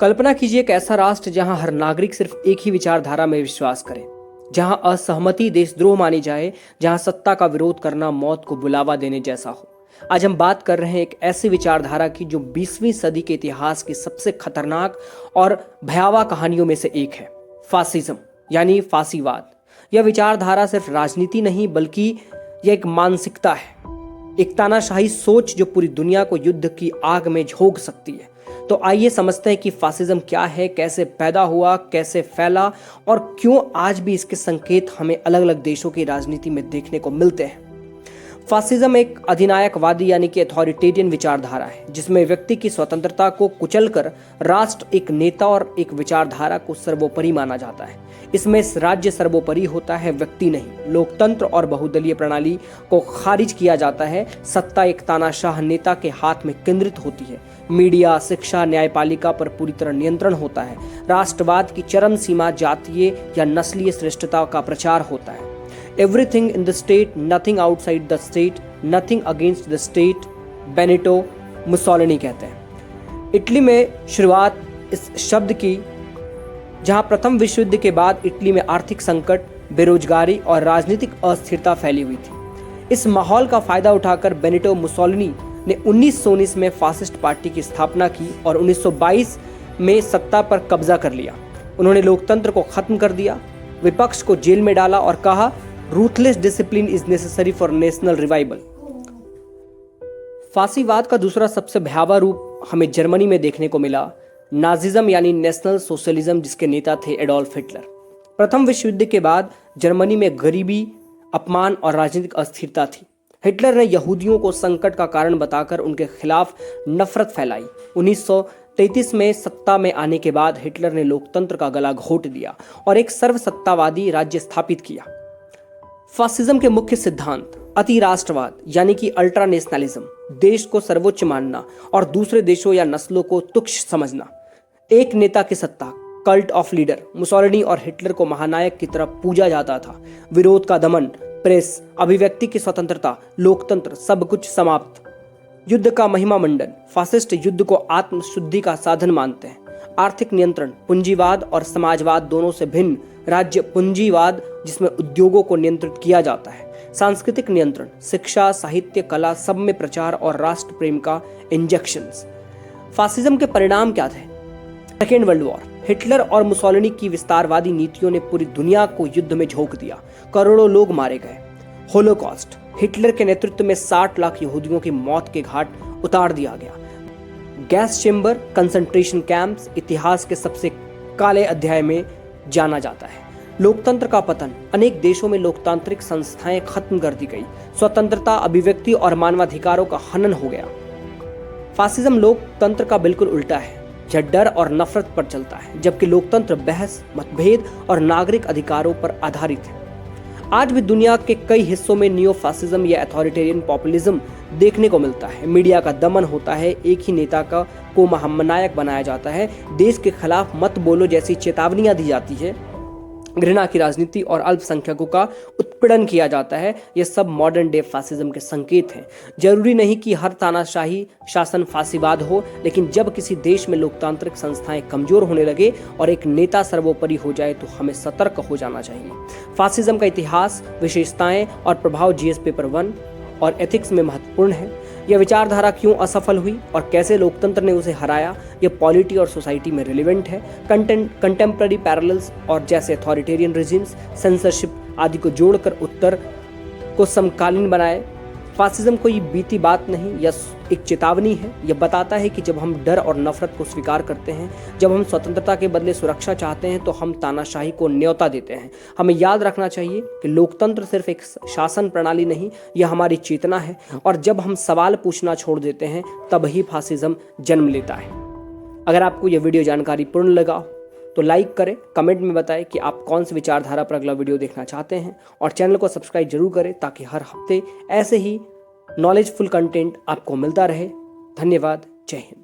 कल्पना कीजिए एक ऐसा राष्ट्र जहां हर नागरिक सिर्फ एक ही विचारधारा में विश्वास करे, जहां असहमति देशद्रोह मानी जाए, जहां सत्ता का विरोध करना मौत को बुलावा देने जैसा हो। आज हम बात कर रहे हैं एक ऐसी विचारधारा की जो 20वीं सदी के इतिहास की सबसे खतरनाक और भयावह कहानियों में से एक है, फासिज्म यानी फांसीवाद। यह विचारधारा सिर्फ राजनीति नहीं बल्कि यह एक मानसिकता है, एक तानाशाही सोच जो पूरी दुनिया को युद्ध की आग में झोंक सकती है। तो आइए समझते हैं कि फासिज्म क्या है, कैसे पैदा हुआ, कैसे फैला और क्यों आज भी इसके संकेत हमें अलग अलग देशों की राजनीति में देखने को मिलते हैं। फासिज्म एक अधिनायकवादी यानी कि अथॉरिटेरियन विचारधारा है जिसमें व्यक्ति की स्वतंत्रता को कुचलकर राष्ट्र, एक नेता और एक विचारधारा को सर्वोपरि माना जाता है। इसमें राज्य सर्वोपरि होता है, व्यक्ति नहीं। लोकतंत्र और बहुदलीय प्रणाली को खारिज किया जाता है। सत्ता एक तानाशाह नेता के हाथ में केंद्रित होती है। मीडिया, शिक्षा, न्यायपालिका पर पूरी तरह नियंत्रण होता है। राष्ट्रवाद की चरम सीमा जातीय या नस्लीय श्रेष्ठता का प्रचार होता है। Everything in the state, nothing outside the state, nothing against the state, Benito Mussolini कहते हैं। इटली में शुरुआत इस शब्द की, जहां प्रथम विश्व युद्ध के बाद इटली में आर्थिक संकट, बेरोजगारी और राजनीतिक अस्थिरता फैली हुई थी। इस माहौल का फायदा उठाकर बेनिटो मुसोलिनी ने 1919 में फासिस्ट पार्टी की स्थापना की और 1922 में सत्ता पर कब्जा कर लिया। उन्होंने लोकतंत्र को खत्म कर दिया, विपक्ष को जेल में डाला और कहा, ruthless discipline is necessary for national revival. फांसीवाद का दूसरा सबसे भयावह रूप हमें जर्मनी में देखने को मिला, नाजिज्म यानी नेशनल सोशलिज्म, जिसके नेता थे एडोल्फ हिटलर। प्रथम विश्व युद्ध के बाद जर्मनी में गरीबी, अपमान और राजनीतिक अस्थिरता थी। हिटलर ने यहूदियों को संकट का कारण बताकर उनके खिलाफ नफरत फैलाई। 1933 में सत्ता में आने के बाद हिटलर ने लोकतंत्र का गला घोट दिया और एक सर्वसत्तावादी राज्य स्थापित किया। फासिज्म के मुख्य सिद्धांत अति राष्ट्रवाद यानी कि अल्ट्रा नेशनलिज्म, देश को सर्वोच्च मानना और दूसरे देशों या नस्लों को तुच्छ समझना, एक नेता की सत्ता, कल्ट ऑफ लीडर। मुसोलिनी और हिटलर को महानायक की तरह पूजा जाता था। विरोध का दमन, प्रेस, अभिव्यक्ति की स्वतंत्रता, लोकतंत्र, सब कुछ समाप्त। युद्ध का महिमा मंडन, फासिस्ट युद्ध को आत्मशुद्धि का साधन मानते हैं। आर्थिक नियंत्रण, पूंजीवाद और समाजवाद दोनों से भिन्न राज्य पूंजीवाद जिसमें उद्योगों को नियंत्रित किया जाता है। सांस्कृतिक नियंत्रण, शिक्षा, साहित्य, कला, सब में प्रचार और राष्ट्र प्रेम का इंजेक्शंस। फासिज्म के परिणाम क्या थे? सेकेंड वर्ल्ड वॉर, हिटलर और मुसोलिनी की विस्तारवादी नीतियों ने पूरी दुनिया को युद्ध में झोंक दिया। करोड़ों लोग मारे गए। होलोकॉस्ट, हिटलर के नेतृत्व में 60 लाख यहूदियों की मौत के घाट उतार दिया गया। गैस चेंबर, कंसंट्रेशन कैंप्स इतिहास के सबसे काले अध्याय में जाना जाता है। लोकतंत्र का पतन, अनेक देशों में लोकतांत्रिक संस्थाएं खत्म कर दी गई। स्वतंत्रता, अभिव्यक्ति और मानवाधिकारों का हनन हो गया। फासिज्म लोकतंत्र का बिल्कुल उल्टा है। यह डर और नफरत पर चलता है, जबकि लोकतंत्र बहस, मतभेद और नागरिक अधिकारों पर आधारित है। आज भी दुनिया के कई हिस्सों में नियो फासिज्म या अथॉरिटेरियन पॉपुलिज्म देखने को मिलता है। मीडिया का दमन होता है, एक ही नेता को महानायक बनाया जाता है, देश के खिलाफ मत बोलो जैसी चेतावनियां दी जाती है, घृणा की राजनीति और अल्पसंख्यकों का उत्पीड़न किया जाता है। ये सब मॉडर्न डे फासिज्म के संकेत हैं। जरूरी नहीं कि हर तानाशाही शासन फांसीवाद हो, लेकिन जब किसी देश में लोकतांत्रिक संस्थाएं कमजोर होने लगे और एक नेता सर्वोपरि हो जाए तो हमें सतर्क हो जाना चाहिए। फासिज्म का इतिहास, विशेषताएं और प्रभाव जीएस पेपर 1 और एथिक्स में महत्वपूर्ण है। यह विचारधारा क्यों असफल हुई और कैसे लोकतंत्र ने उसे हराया, यह पॉलिटी और सोसाइटी में रिलेवेंट है। कंटेम्पररी पैरेलल्स और जैसे अथॉरिटेरियन रिजिम्स, सेंसरशिप आदि को जोड़कर उत्तर को समकालीन बनाए। फासिज्म कोई बीती बात नहीं, यह एक चेतावनी है। यह बताता है कि जब हम डर और नफरत को स्वीकार करते हैं, जब हम स्वतंत्रता के बदले सुरक्षा चाहते हैं, तो हम तानाशाही को न्योता देते हैं। हमें याद रखना चाहिए कि लोकतंत्र सिर्फ एक शासन प्रणाली नहीं, यह हमारी चेतना है, और जब हम सवाल पूछना छोड़ देते हैं तब ही फासिज्म जन्म लेता है। अगर आपको यह वीडियो जानकारी पूर्ण लगा तो लाइक करें, कमेंट में बताएं कि आप कौन सी विचारधारा पर अगला वीडियो देखना चाहते हैं, और चैनल को सब्सक्राइब जरूर करें ताकि हर हफ्ते ऐसे ही नॉलेजफुल कंटेंट आपको मिलता रहे। धन्यवाद। जय हिंद।